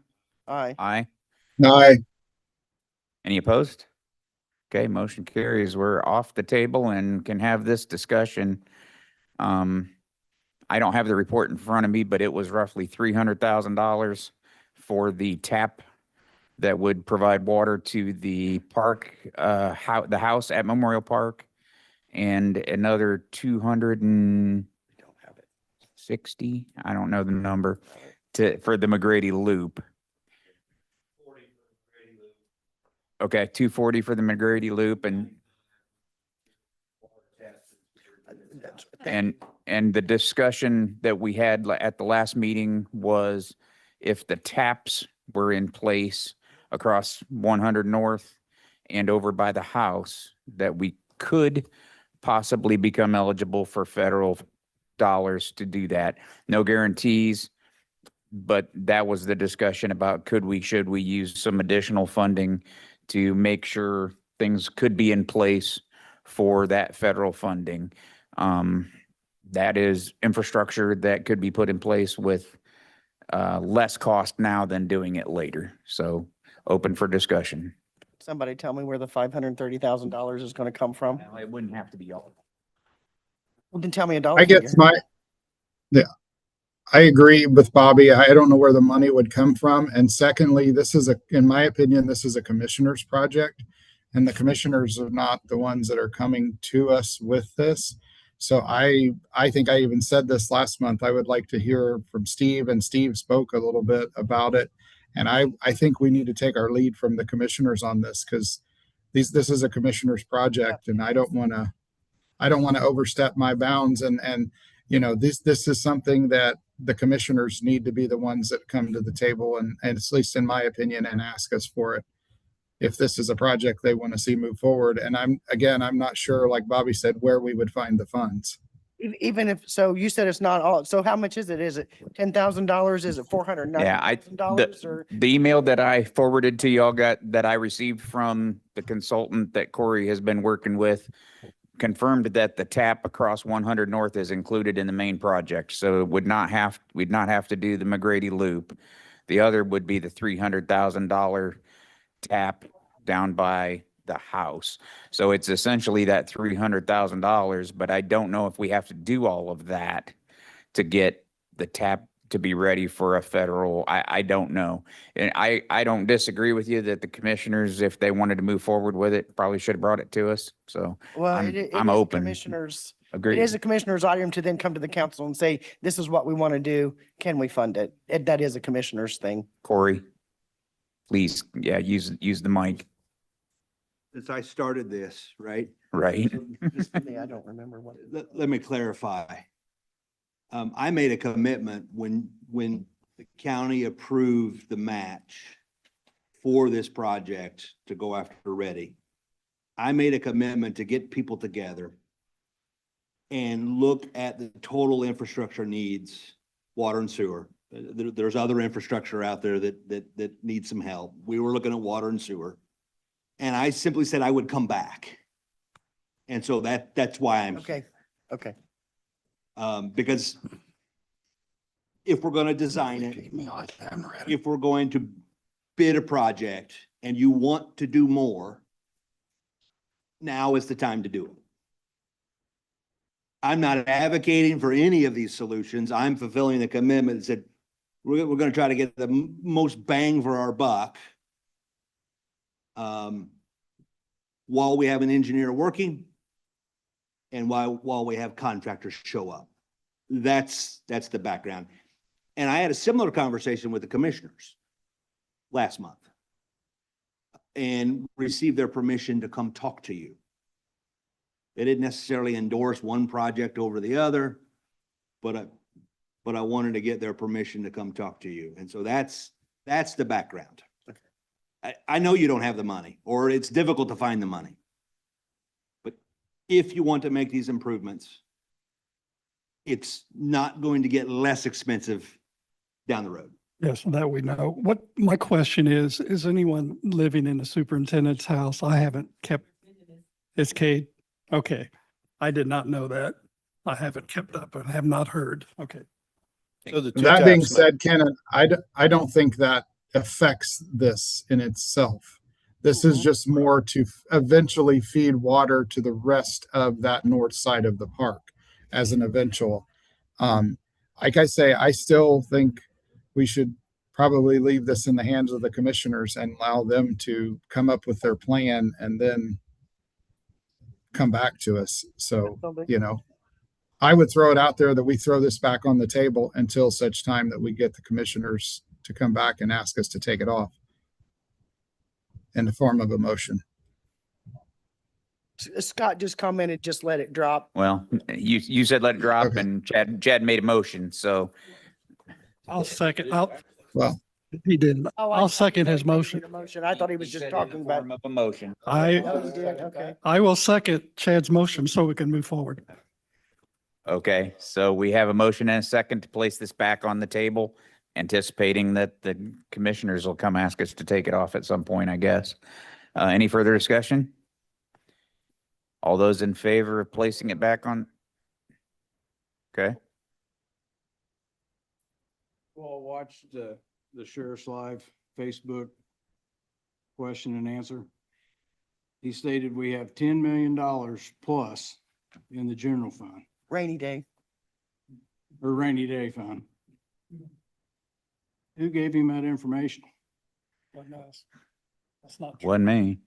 S7: Aye.
S1: Aye.
S4: Aye.
S1: Any opposed? Okay, motion carries. We're off the table and can have this discussion. I don't have the report in front of me, but it was roughly $300,000 for the tap that would provide water to the park, the house at Memorial Park, and another 260, I don't know the number, for the McGrady Loop. Okay, 240 for the McGrady Loop and the discussion that we had at the last meeting was if the taps were in place across 100 North and over by the house, that we could possibly become eligible for federal dollars to do that. No guarantees, but that was the discussion about should we use some additional funding to make sure things could be in place for that federal funding. That is infrastructure that could be put in place with less cost now than doing it later. So open for discussion.
S7: Somebody tell me where the $530,000 is going to come from.
S1: Well, it wouldn't have to be all.
S7: Well, then tell me a dollar
S4: I
S7: figure.
S4: guess I agree with Bobby. I don't know where the money would come from. And secondly, in my opinion, this is a commissioner's project. And the commissioners are not the ones that are coming to us with this. So I think I even said this last month. I would like to hear from Steve, and Steve spoke a little bit about it. And I think we need to take our lead from the commissioners on this, because this is a commissioner's project, and I don't want to overstep my bounds. And this is something that the commissioners need to be the ones that come to the table and at least in my opinion, and ask us for it. If this is a project they want to see move forward. And I'm not sure, like Bobby said, where we would find the funds.
S7: Even if, so you said it's not all, so how much is it? Is it $10,000? Is it $490,000 or?
S1: The email that I forwarded to y'all that I received from the consultant that Corey has been working with confirmed that the tap across 100 North is included in the main project. So it we'd not have to do the McGrady Loop. The other would be the $300,000 tap down by the house. So it's essentially that $300,000, but I don't know if we have to do all of that to get the tap to be ready for a federal, I don't know. And I don't disagree with you that the commissioners, if they wanted to move forward with it, probably should have brought it to us. So
S7: Well,
S1: I'm
S7: it
S1: I'm
S7: is
S1: open.
S7: Commissioners, it
S1: Agreed.
S7: is a commissioner's item to then come to the council and say, this is what we want to do. Can we fund it? That is a commissioner's thing.
S1: Corey, please, yeah, use the mic,
S5: Since I started this, right?
S1: right?
S7: Just for me, I don't remember what.
S5: Let me clarify. I made a commitment when the county approved the match for this project to go after Ready. I made a commitment to get people together and look at the total infrastructure needs, water and sewer. There's other infrastructure out there that needs some help. We were looking at water and sewer. And I simply said I would come back. And so that's why I'm here.
S7: Okay.
S5: Because if we're gonna design it, if we're going to bid a project and you want to do more, now is the time to do it. I'm not advocating for any of these solutions. I'm fulfilling the commitment that said, we're gonna try to get the most bang for our buck. While we have an engineer working and while we have contractors show up. That's the background. And I had a similar conversation with the commissioners last month and received their permission to come talk to you. They didn't necessarily endorse one project over the other, but I wanted to get their permission to come talk to you. And so that's the background. I know you don't have the money, or it's difficult to find the money. But if you want to make these improvements, it's not going to get less expensive down the road.
S3: Yes, that we know. What my question is anyone living in the superintendent's house? I haven't kept, it's Kate. Okay. I did not know that. I haven't kept up and have not heard. Okay.
S2: So the two
S4: That being
S2: taps,
S4: said, Ken, I don't think that affects this in itself. This is just more to eventually feed water to the rest of that north side of the park as an eventual. Like I say, I still think we should probably leave this in the hands of the commissioners and allow them to come up with their plan and then come back to us. So, I would throw it out there that we throw this back on the table until such time that we get the commissioners to come back and ask us to take it off in the form of a motion.
S7: Scott just commented, just let it drop.
S1: Well, you said let it drop
S4: Okay.
S1: and Chad made a motion, so
S3: I'll second.
S4: Well,
S3: He didn't.
S7: Oh,
S3: I'll second his motion.
S7: I thought he was just talking about.
S1: form of a motion.
S7: Oh, he did, okay.
S3: I will second Chad's motion so we can move forward.
S1: Okay, so we have a motion and a second to place this back on the table, anticipating that the commissioners will come ask us to take it off at some point, I guess. Any further discussion? All those in favor of placing it back on? Okay,
S2: well, watch the Sheriff's Live Facebook question and answer. He stated we have $10 million plus in the general fund
S7: Rainy day.
S2: or rainy day fund. Who gave him that information?
S3: That's not true.
S1: wasn't me.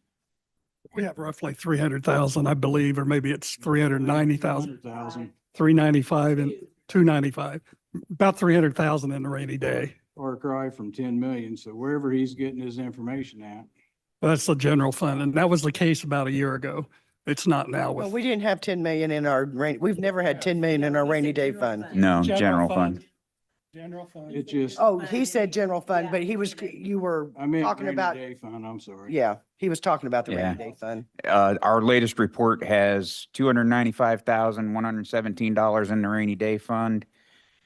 S3: We have roughly 300,000, I believe, or maybe it's 390,000,
S2: 100,000.
S3: 395 and 295, about 300,000 in a rainy day.
S2: Far cry from 10 million. So wherever he's getting his information at,
S3: That's the general fund. And that was the case about a year ago. It's not now
S7: Well,
S3: with.
S7: we didn't have 10 million in our we've never had 10 million in our
S9: He said
S7: rainy day
S9: general
S7: fund.
S9: fund.
S1: No, general fund.
S3: General fund.
S2: It just,
S7: Oh, he said general fund, but he was, you were
S2: I meant
S7: talking
S2: rainy
S7: about,
S2: day fund, I'm sorry.
S7: yeah, he was talking about the
S1: Yeah.
S7: rainy day fund.
S1: Our latest report has $295,117 in the rainy day fund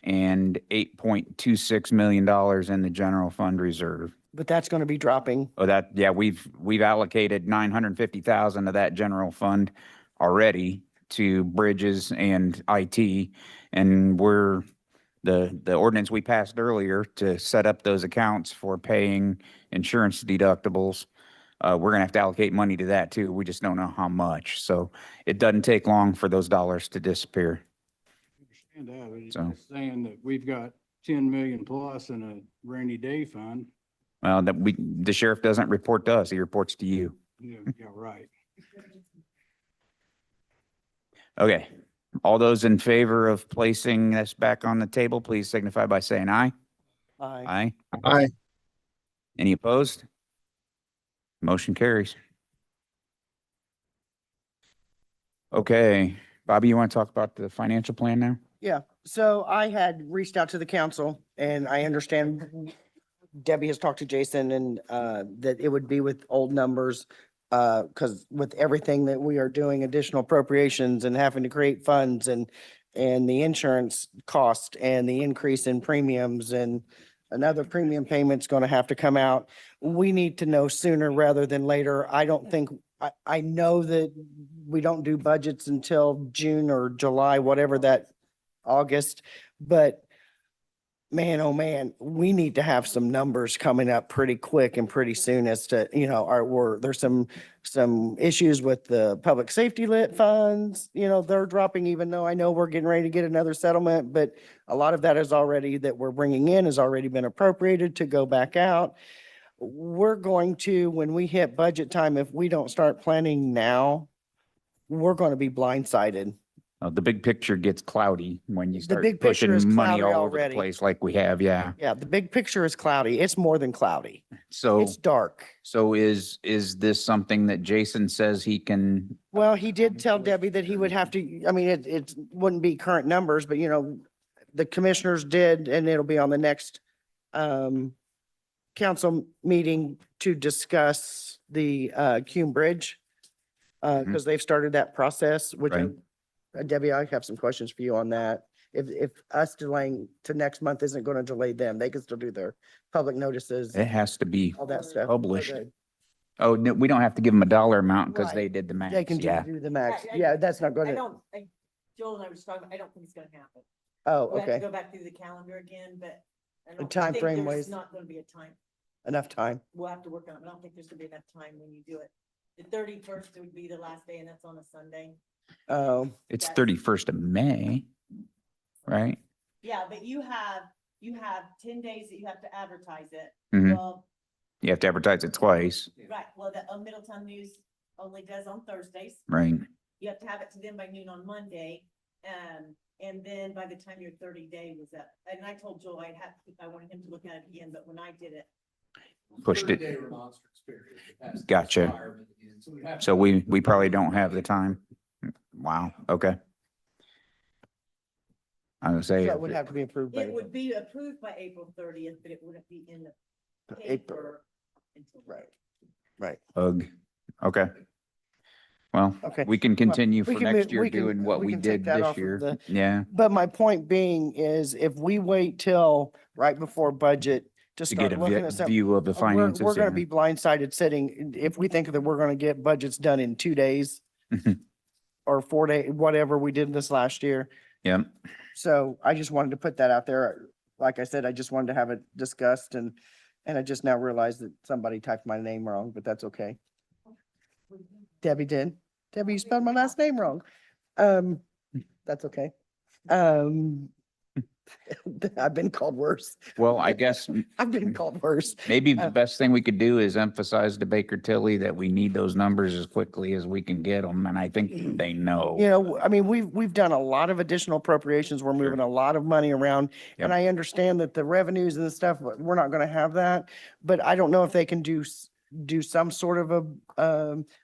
S1: and $8.26 million in the general fund reserve.
S7: But that's going to be dropping.
S1: Oh, that, yeah, we've allocated 950,000 of that general fund already to bridges and IT. And the ordinance we passed earlier to set up those accounts for paying insurance deductibles. We're gonna have to allocate money to that too. We just don't know how much. So it doesn't take long for those dollars to disappear.
S2: Understand that, but it's
S1: So-
S2: just saying that we've got 10 million plus in a rainy day fund.
S1: Well, the sheriff doesn't report to us. He reports to you.
S2: Yeah, yeah, right.
S1: Okay. All those in favor of placing this back on the table, please signify by saying aye.
S7: Aye.
S1: Aye. Any opposed? Motion carries. Okay, Bobby, you want to talk about the financial plan now?
S7: Yeah, so I had reached out to the council and I understand Debbie has talked to Jason and that it would be with old numbers. Cause with everything that we are doing additional appropriations and having to create funds and the insurance cost and the increase in premiums and another premium payment's gonna have to come out. We need to know sooner rather than later. I don't think, I know that we don't do budgets until June or July, whatever that August, but man, oh man, we need to have some numbers coming up pretty quick and pretty soon as to, there's some issues with the public safety lit funds, they're dropping, even though I know we're getting ready to get another settlement, but a lot of that is already, that we're bringing in has already been appropriated to go back out. We're going to, when we hit budget time, if we don't start planning now, we're going to be blindsided.
S1: The big picture gets cloudy when you
S7: The
S1: start
S7: big picture
S1: pushing
S7: is
S1: money
S7: cloudy
S1: all over the
S7: already.
S1: place like we have, yeah.
S7: Yeah, the big picture is cloudy. It's more than cloudy.
S1: So,
S7: It's dark.
S1: so is this something that Jason says he can?
S7: Well, he did tell Debbie that he would have to, I mean, it wouldn't be current numbers, but the commissioners did, and it'll be on the next council meeting to discuss the Cume Bridge. Because they've started that process, which
S1: Right.
S7: Debbie, I have some questions for you on that. If us delaying to next month isn't going to delay them, they can still do their public notices,
S1: It has to be
S7: all that stuff.
S1: published.
S7: Okay.
S1: Oh, no, we don't have to give them a dollar amount because
S7: Right.
S1: they did the
S7: They
S1: math.
S7: can
S1: Yeah.
S7: do the max.
S9: I-
S7: Yeah, that's not
S9: I
S7: gonna,
S9: don't, Joel and I were just talking, I don't think it's gonna happen.
S7: oh,
S9: We have to
S7: okay,
S9: go back through the calendar again, but I
S7: The
S9: don't
S7: time
S9: think
S7: frame
S9: there's
S7: was-
S9: not gonna be a time.
S7: enough time.
S9: We'll have to work on it. I don't think there's gonna be enough time when you do it. The 31st would be the last day and that's on a Sunday.
S7: Oh,
S1: It's
S9: That's-
S1: 31st of May, right?
S9: Yeah, but you have 10 days that you have to advertise it.
S1: Mhm.
S9: Well,
S1: You have to advertise it twice,
S9: right, well, the Middletown News only does on Thursdays.
S1: right?
S9: You have to have it to them by noon on Monday. And then by the time your 30-day was up, and I told Joel I wanted him to look at it again, but when I did it,
S1: Pushed it. Gotcha. So we probably don't have the time. Wow, okay. I was gonna say,
S7: that would have to be approved by
S9: it would be approved by April 30th, but it wouldn't be in the
S7: April.
S9: paper until.
S7: Right. Right.
S1: ugh, okay. Well,
S7: Okay.
S1: we can continue
S7: We
S1: for
S7: can
S1: next
S7: move-
S1: year
S7: we can-
S1: doing what
S7: we
S1: we
S7: can take
S1: did
S7: that
S1: this
S7: off of
S1: year.
S7: the-
S1: Yeah,
S7: But my point being is if we wait till right before budget to
S1: to get
S7: start looking
S1: a
S7: at something.
S1: view of the finances.
S7: We're gonna
S1: yeah.
S7: be blindsided sitting, if we think that we're gonna get budgets done in 2 days
S1: Mhm.
S7: or 4 day, whatever we did this last year.
S1: Yep,
S7: So I just wanted to put that out there. Like I said, I just wanted to have it discussed and I just now realized that somebody typed my name wrong, but that's okay. Debbie did. Debbie, you spelled my last name wrong. That's okay. I've been called worse.
S1: well, I guess
S7: I've been called worse.
S1: maybe
S7: Uh,
S1: the best thing we could do is emphasize to Baker Tilly that we need those numbers as quickly as we can get them, and I think they know.
S7: I mean, we've done a lot of additional appropriations. We're moving a lot of money around. And
S1: Yep.
S7: I understand that the revenues and the stuff, we're not gonna have that. But I don't know if they can do do some sort of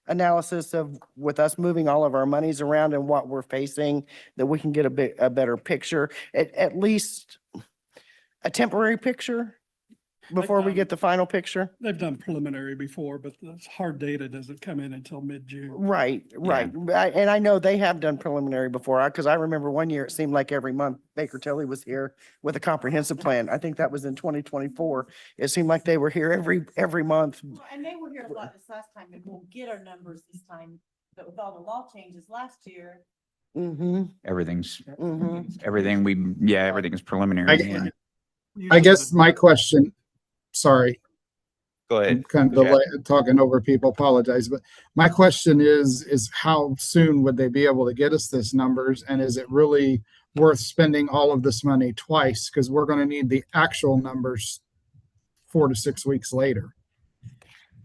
S7: analysis of, with us moving all of our monies around and what we're facing, that we can get a better picture, at least a temporary picture before we get the final picture?
S3: They've done preliminary before, but the hard data doesn't come in until mid-June.
S7: Right, right. And I know they have done preliminary before, because I remember one year, it seemed like every month Baker Tilly was here with a comprehensive plan. I think that was in 2024. It seemed like they were here every month.
S9: Well, and they were here a lot this last time, and we'll get our numbers this time, but with all the law changes last year.
S7: Mm-hmm,
S1: Everything
S7: mm-hmm.
S1: everything is preliminary. and-
S4: I guess my question, sorry,
S1: Go
S4: I'm
S1: ahead.
S4: kind of talking over people, apologize, but my question is how soon would they be able to get us this numbers? And is it really worth spending all of this money twice? Because we're going to need the actual numbers 4 to 6 weeks later.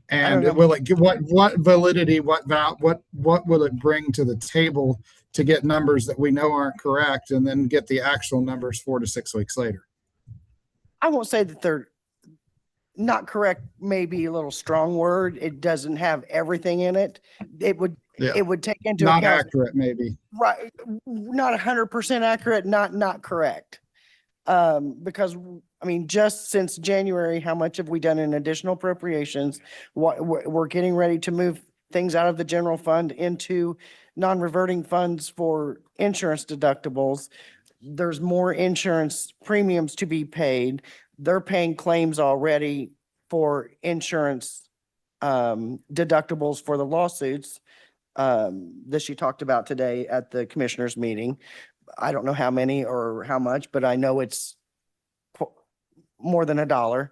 S4: And
S7: know.
S4: will it give what validity, what will it bring to the table to get numbers that we know aren't correct and then get the actual numbers 4 to 6 weeks later?
S7: I won't say that they're not correct, maybe a little strong word. It doesn't have everything in it. It would take into
S4: Not
S7: account.
S4: accurate, maybe.
S7: Right, not 100% accurate, not correct. Because, I mean, just since January, how much have we done in additional appropriations? We're getting ready to move things out of the general fund into non-reverting funds for insurance deductibles. There's more insurance premiums to be paid. They're paying claims already for insurance deductibles for the lawsuits that she talked about today at the commissioners meeting. I don't know how many or how much, but I know it's more than $1,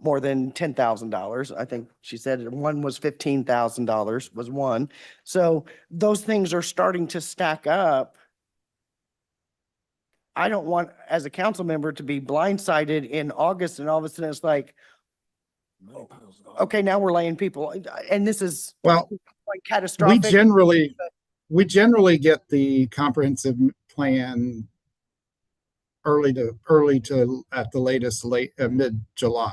S7: more than $10,000. I think she said one was $15,000 was one. So those things are starting to stack up. I don't want, as a council member, to be blindsided in August and all of a sudden it's like, okay, now we're laying people, and this is
S4: Well,
S7: like catastrophic.
S4: we generally get the comprehensive plan early to at the latest mid-July.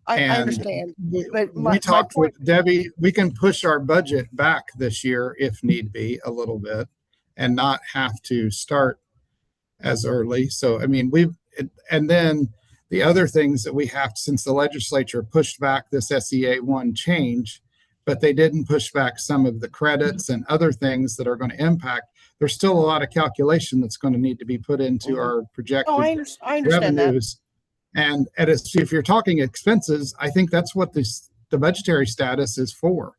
S7: I
S4: And
S7: understand,
S4: we
S7: but my
S4: talked
S7: point-
S4: with Debbie, we can push our budget back this year if need be a little bit and not have to start as early. So, I mean, and then the other things that we have, since the legislature pushed back this SEA 1 change, but they didn't push back some of the credits and other things that are going to impact, there's still a lot of calculation that's going to need to be put into our projected
S7: Oh, I understand that.
S4: revenues. And if you're talking expenses, I think that's what the budgetary status is for.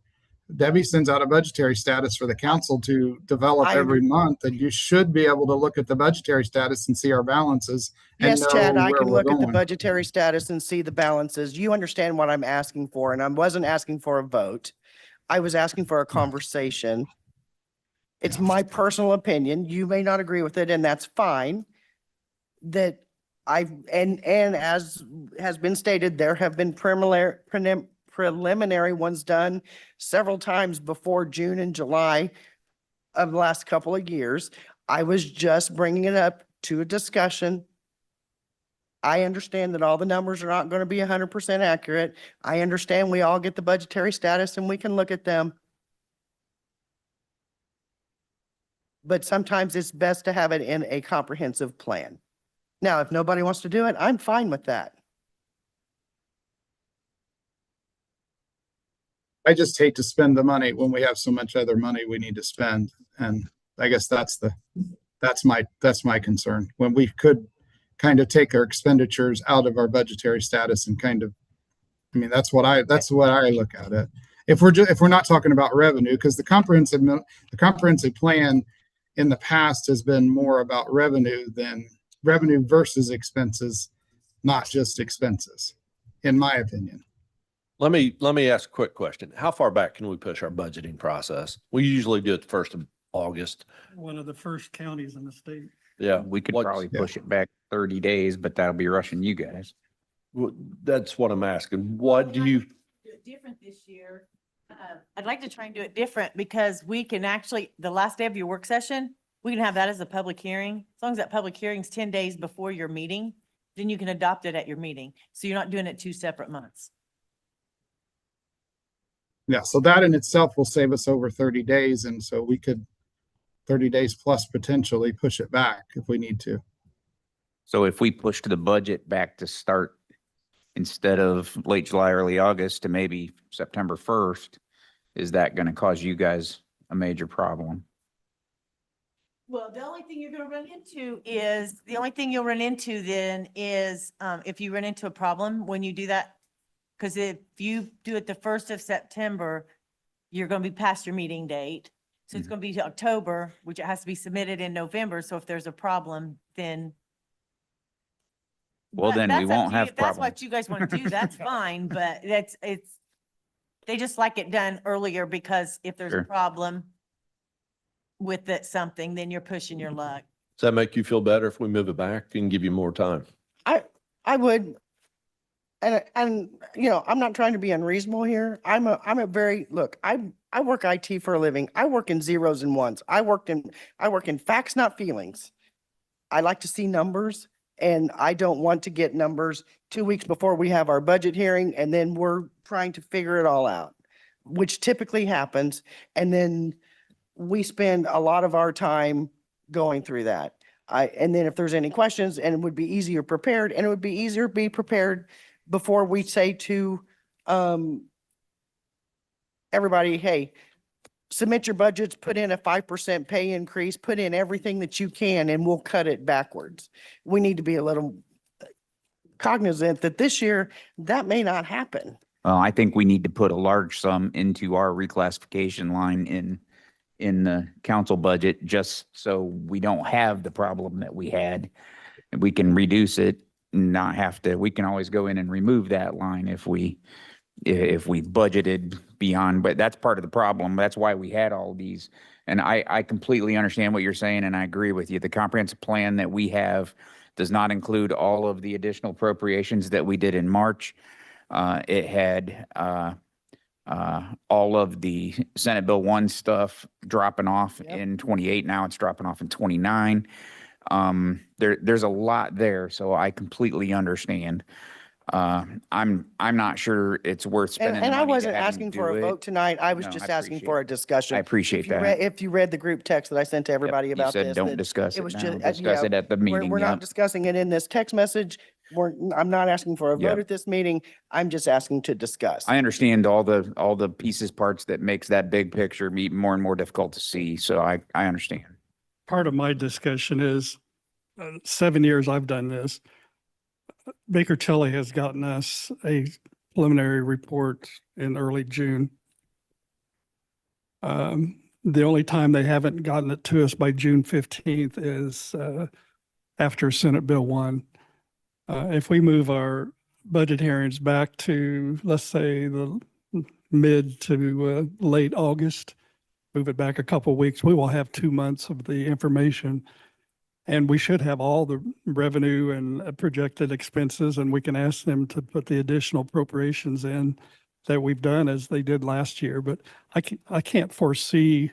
S4: Debbie sends out a budgetary status for the council to develop every month, and you should be able to look at the budgetary status and see our balances. And
S7: Yes, Chad,
S4: know
S7: I
S4: where
S7: can
S4: we're
S7: look at the
S4: going.
S7: budgetary status and see the balances. You understand what I'm asking for, and I wasn't asking for a vote. I was asking for a conversation. It's my personal opinion. You may not agree with it, and that's fine. And as has been stated, there have been preliminary ones done several times before June and July of the last couple of years. I was just bringing it up to a discussion. I understand that all the numbers are not going to be 100% accurate. I understand we all get the budgetary status and we can look at them. But sometimes it's best to have it in a comprehensive plan. Now, if nobody wants to do it, I'm fine with that.
S4: I just hate to spend the money when we have so much other money we need to spend. And I guess that's my concern, when we could kind of take our expenditures out of our budgetary status and kind of, I mean, that's what I look at it. If we're not talking about revenue, because the comprehensive plan in the past has been more about revenue versus expenses, not just expenses, in my opinion.
S2: Let me ask a quick question. How far back can we push our budgeting process? We usually do it the 1st of August.
S3: One of the first counties in the state.
S2: Yeah.
S1: We could
S2: What's-
S1: probably push it back 30 days, but that'll be rushing you guys.
S2: That's what I'm asking. What do you,
S9: Do it different this year. I'd like to try and do it different because we can actually, the last day of your work session, we can have that as a public hearing. As long as that public hearing's 10 days before your meeting, then you can adopt it at your meeting. So you're not doing it 2 separate months.
S4: Yeah, so that in itself will save us over 30 days. And so we could 30 days plus potentially push it back if we need to.
S1: So if we pushed the budget back to start instead of late July, early August to maybe September 1st, is that going to cause you guys a major problem?
S9: Well, the only thing you're gonna run into is, the only thing you'll run into then is, if you run into a problem when you do that. Cause if you do it the 1st of September, you're gonna be past your meeting date. So it's
S1: Mhm.
S9: gonna be October, which it has to be submitted in November. So if there's a problem, then.
S1: Well,
S9: But
S1: then we
S9: that's up
S1: won't
S9: to you.
S1: have
S9: If that's what
S1: problems.
S9: you guys want to do, that's fine, but they just like it done earlier because if there's a
S1: Sure.
S9: problem with it, something, then you're pushing your luck.
S2: Does that make you feel better if we move it back and give you more time?
S7: I would. And, you know, I'm not trying to be unreasonable here. I'm a very, look, I work IT for a living. I work in zeros and ones. I work in facts, not feelings. I like to see numbers and I don't want to get numbers 2 weeks before we have our budget hearing and then we're trying to figure it all out, which typically happens. And then we spend a lot of our time going through that. And then if there's any questions, and it would be easier prepared, and it would be easier to be prepared before we say to, everybody, hey, submit your budgets, put in a 5% pay increase, put in everything that you can, and we'll cut it backwards. We need to be a little cognizant that this year, that may not happen.
S1: Well, I think we need to put a large sum into our reclassification line in the council budget, just so we don't have the problem that we had. And we can reduce it, and not have to, we can always go in and remove that line if we budgeted beyond, but that's part of the problem. That's why we had all these. And I completely understand what you're saying, and I agree with you. The comprehensive plan that we have does not include all of the additional appropriations that we did in March. It had, all of the Senate Bill 1 stuff dropping off
S7: Yep.
S1: in 28. Now it's dropping off in 29. There's a lot there, so I completely understand. I'm not sure it's worth spending the
S7: And I
S1: money to
S7: wasn't
S1: have him
S7: asking for
S1: do
S7: a
S1: it.
S7: vote tonight. I was
S1: No,
S7: just
S1: I
S7: asking
S1: appreciate
S7: for a
S1: it.
S7: discussion.
S1: I appreciate that.
S7: If you read the group text that I sent to everybody
S1: Yep,
S7: about
S1: you said
S7: this,
S1: don't
S7: that
S1: discuss
S7: it
S1: it
S7: was
S1: now.
S7: just,
S1: Discuss it at the meeting.
S7: we're not
S1: Yep.
S7: discussing it in this text message. I'm not asking for a
S1: Yep.
S7: vote at this meeting. I'm just asking to discuss.
S1: I understand all the pieces, parts that makes that big picture be more and more difficult to see. So I understand.
S3: Part of my discussion is 7 years I've done this. Baker Tilly has gotten us a preliminary report in early June. The only time they haven't gotten it to us by June 15th is after Senate Bill 1. If we move our budget hearings back to, let's say, the mid to late August, move it back a couple of weeks, we will have 2 months of the information. And we should have all the revenue and projected expenses, and we can ask them to put the additional appropriations in that we've done as they did last year. But I can't foresee,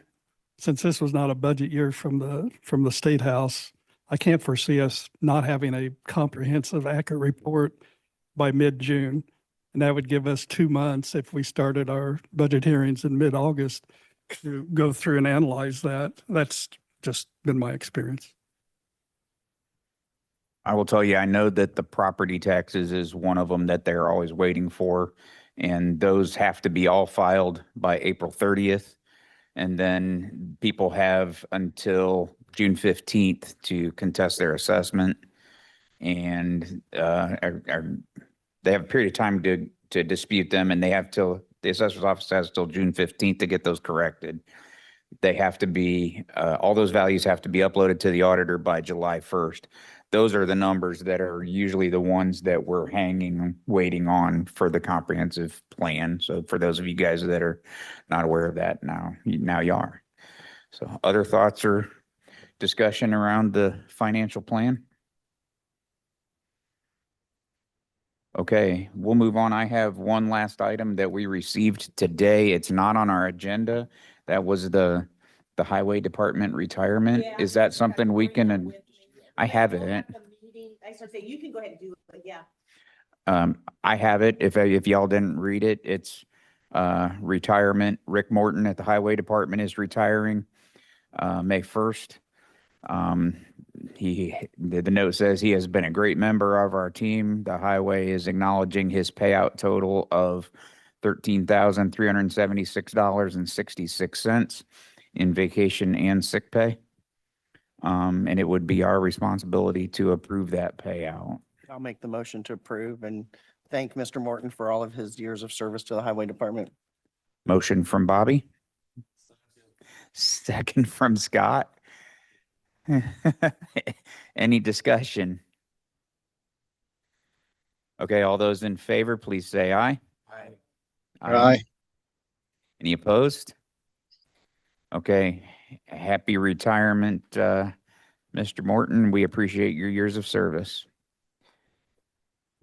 S3: since this was not a budget year from the State House, I can't foresee us not having a comprehensive, accurate report by mid-June. And that would give us 2 months if we started our budget hearings in mid-August to go through and analyze that. That's just been my experience.
S1: I will tell you, I know that the property taxes is one of them that they're always waiting for. And those have to be all filed by April 30th. And then people have until June 15th to contest their assessment. And they have a period of time to dispute them, and they have till, the assessor's office has till June 15th to get those corrected. They have to be, all those values have to be uploaded to the auditor by July 1st. Those are the numbers that are usually the ones that we're waiting on for the comprehensive plan. So for those of you guys that are not aware of that now you are. So other thoughts or discussion around the financial plan? Okay, we'll move on. I have one last item that we received today. It's not on our agenda. That was the highway department retirement. Is that something we can, I have it.
S9: I should say, you can go ahead and do it, but yeah.
S1: I have it. If y'all didn't read it, it's retirement. Rick Morton at the Highway Department is retiring May 1st. The note says he has been a great member of our team. The highway is acknowledging his payout total of $13,376.66 in vacation and sick pay. And it would be our responsibility to approve that payout.
S7: I'll make the motion to approve and thank Mr. Morton for all of his years of service to the Highway Department.
S1: Motion from Bobby. Second from Scott. Any discussion? Okay, all those in favor, please say aye.
S4: Aye.
S1: Any opposed? Okay, happy retirement, Mr. Morton. We appreciate your years of service.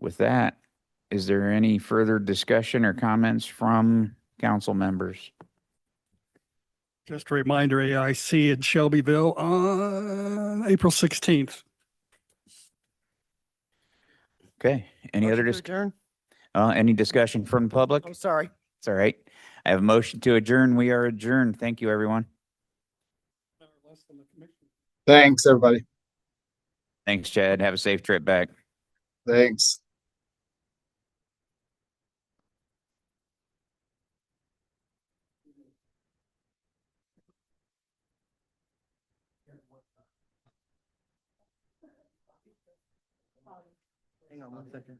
S1: With that, is there any further discussion or comments from council members?
S3: Just a reminder, AIC in Shelbyville on April 16th.
S1: Okay, any other,
S7: Motion to adjourn?
S1: any discussion from the public?
S7: I'm sorry.
S1: It's all right. I have a motion to adjourn. We are adjourned. Thank you, everyone.
S4: Thanks, everybody.
S1: Thanks, Chad. Have a safe trip back.
S4: Thanks.
S7: Hang on one second.